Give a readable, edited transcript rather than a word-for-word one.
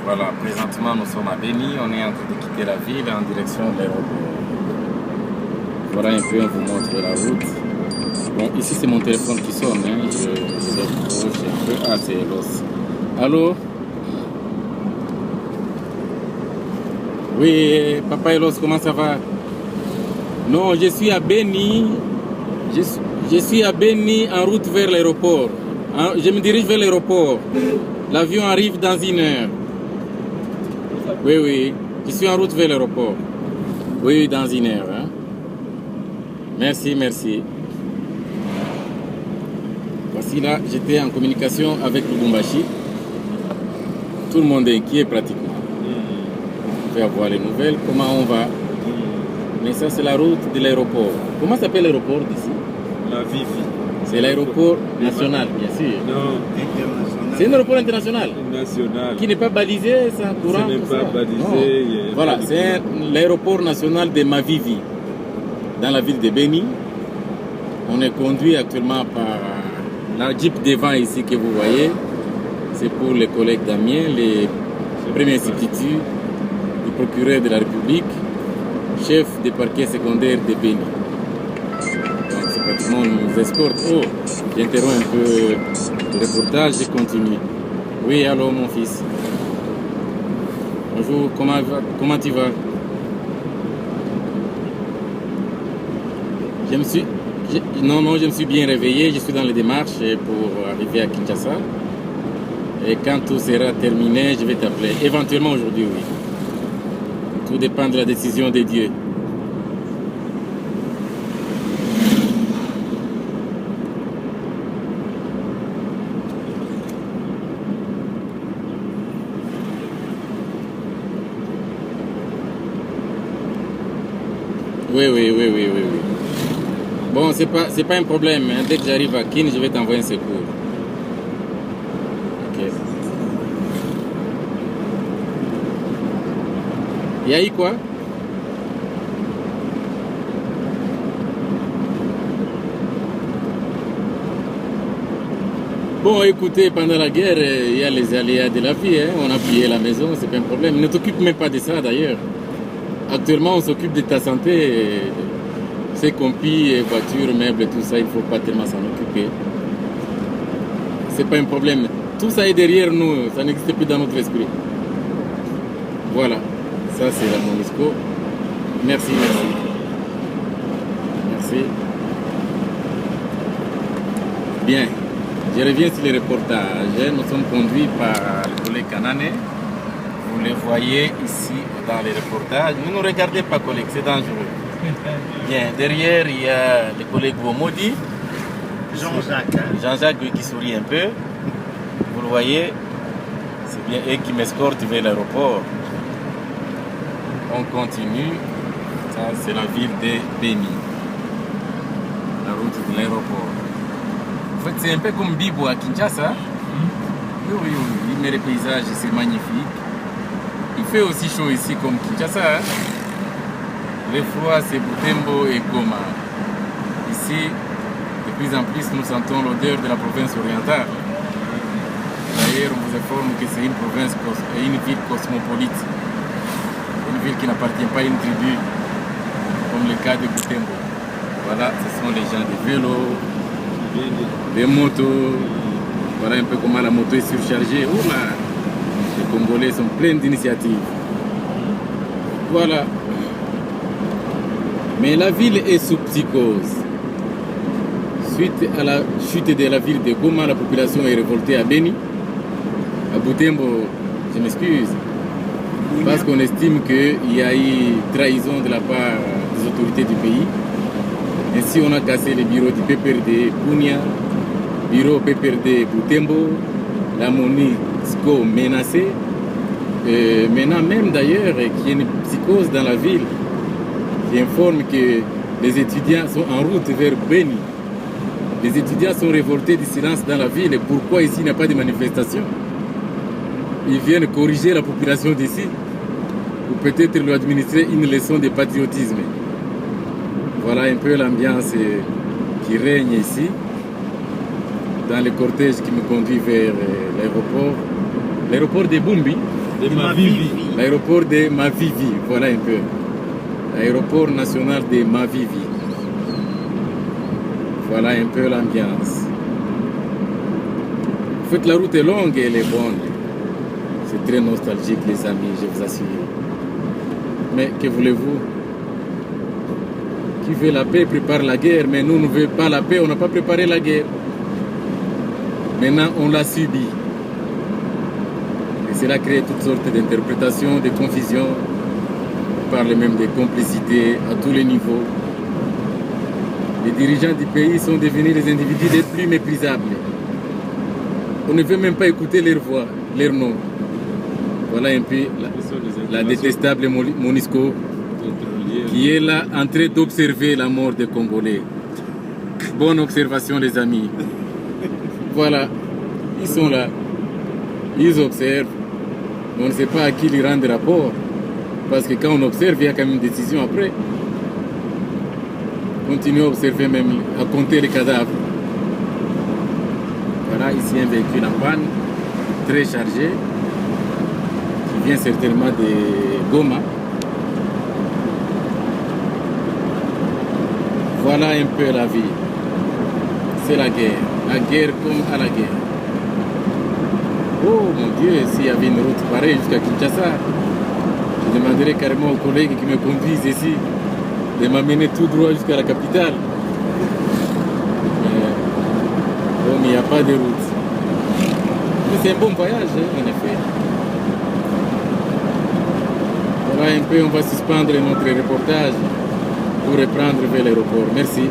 Voilà, présentement nous sommes à Béni, on est en train de quitter la ville en direction de l'aéroport. Voilà un peu, on vous montre la route. Bon, ici c'est mon téléphone qui sonne, hein. Je approche un peu. Ah, c'est Elos. Allô? Oui, papa Elos, comment ça va? Non, je suis à Béni. Je suis à Béni en route vers l'aéroport. Je me dirige vers l'aéroport. L'avion arrive dans 1 heure. Oui, oui. Je suis en route vers l'aéroport. Oui, dans 1 heure. Hein. Merci, merci. Voici là, j'étais en communication avec Lubumbashi. Tout le monde est inquiet pratiquement. On fait avoir les nouvelles. Comment on va? Mais ça, c'est la route de l'aéroport. Comment s'appelle l'aéroport d'ici? La Vivi. C'est l'aéroport national, bien sûr. Non, international. C'est un aéroport international. National. Qui n'est pas balisé, sans courant. Ce n'est pas balisé. Voilà, c'est l'aéroport national de Mavivi, dans la ville de Béni. On est conduit actuellement par la Jeep devant ici que vous voyez. C'est pour les collègues d'Amiens, les premiers substituts du procureur de la République, chef des parquets secondaires de Béni. Donc c'est pratiquement nous escorte. Oh, j'interromps un peu le reportage, je continue. Oui, allô mon fils. Bonjour, comment tu vas? Non, je me suis bien réveillé, je suis dans les démarches pour arriver à Kinshasa. Et quand tout sera terminé, je vais t'appeler. Éventuellement aujourd'hui, oui. Tout dépend de la décision de Dieu. Oui. Bon, c'est pas un problème. Hein. Dès que j'arrive à Kin, je vais t'envoyer un secours. Ok. Il y a eu quoi? Bon, écoutez, pendant la guerre, il y a les aléas de la vie. Hein. On a pillé la maison, c'est pas un problème. Ne t'occupe même pas de ça d'ailleurs. Actuellement, on s'occupe de ta santé. C'est qu'on pille, voitures, meubles, tout ça, il ne faut pas tellement s'en occuper. C'est pas un problème. Tout ça est derrière nous, ça n'existe plus dans notre esprit. Voilà, ça c'est la Monisco. Merci. Bien, je reviens sur les reportages. Nous sommes conduits par le collègue Kanane. Vous les voyez ici dans les reportages. Ne nous regardez pas, collègue, c'est dangereux. Bien, derrière, il y a le collègue Womodi. Jean-Jacques qui sourit un peu. Vous le voyez, c'est bien eux qui m'escortent vers l'aéroport. On continue. Ça, c'est la ville de Béni. La route de l'aéroport. En fait, c'est un peu comme Bibo à Kinshasa. Oui. Mais les paysages, c'est magnifique. Il fait aussi chaud ici comme Kinshasa. Hein? Le froid, c'est Butembo et Goma. Ici, de plus en plus, nous sentons l'odeur de la province orientale. D'ailleurs, on vous informe que c'est une province et une ville cosmopolite. Une ville qui n'appartient pas à une tribu, comme le cas de Butembo. Voilà, ce sont les gens des vélos, des motos. Voilà un peu comment la moto est surchargée. Oula, les Congolais sont pleins d'initiatives. Voilà. Mais la ville est sous psychose. Suite à la chute de la ville de Goma, la population est révoltée à Béni. À Butembo, je m'excuse, parce qu'on estime qu'il y a eu trahison de la part des autorités du pays. Ainsi, on a cassé les bureaux du PPRD Punia, bureau PPRD Butembo, la Monisco menacée. Maintenant même d'ailleurs, qu'il y a une psychose dans la ville. Qui informe que les étudiants sont en route vers Béni. Les étudiants sont révoltés du silence dans la ville. Et pourquoi ici il n'y a pas de manifestation? Ils viennent corriger la population d'ici. Ou peut-être lui administrer une leçon de patriotisme. Voilà un peu l'ambiance qui règne ici. Dans le cortège qui me conduit vers l'aéroport. L'aéroport de Bumbi. De Mavivi. L'aéroport de Mavivi, voilà un peu. L'aéroport national de Mavivi. Voilà un peu l'ambiance. En fait, la route est longue et elle est bonne. C'est très nostalgique, les amis, je vous assure. Mais que voulez-vous? Qui veut la paix prépare la guerre, mais nous ne voulons pas la paix, on n'a pas préparé la guerre. Maintenant, on l'a subi. Et cela crée toutes sortes d'interprétations, de confusions. On parle même de complicité à tous les niveaux. Les dirigeants du pays sont devenus les individus les plus méprisables. On ne veut même pas écouter leur voix, leur nom. Voilà un peu la détestable Monisco qui est là en train d'observer la mort des Congolais. Bonne observation les amis. Voilà, ils sont là, ils observent. On ne sait pas à qui ils rendent rapport. Parce que quand on observe, il y a quand même une décision après. Continuez à observer même, à compter les cadavres. Voilà, ici un véhicule en panne, très chargé, qui vient certainement de Goma. Voilà un peu la vie. C'est la guerre comme à la guerre. Oh mon Dieu, s'il y avait une route pareille jusqu'à Kinshasa, je demanderais carrément aux collègues qui me conduisent ici de m'amener tout droit jusqu'à la capitale. Mais il n'y a pas de route. Mais c'est un bon voyage, en effet. Voilà un peu, on va suspendre notre reportage pour reprendre vers l'aéroport. Merci.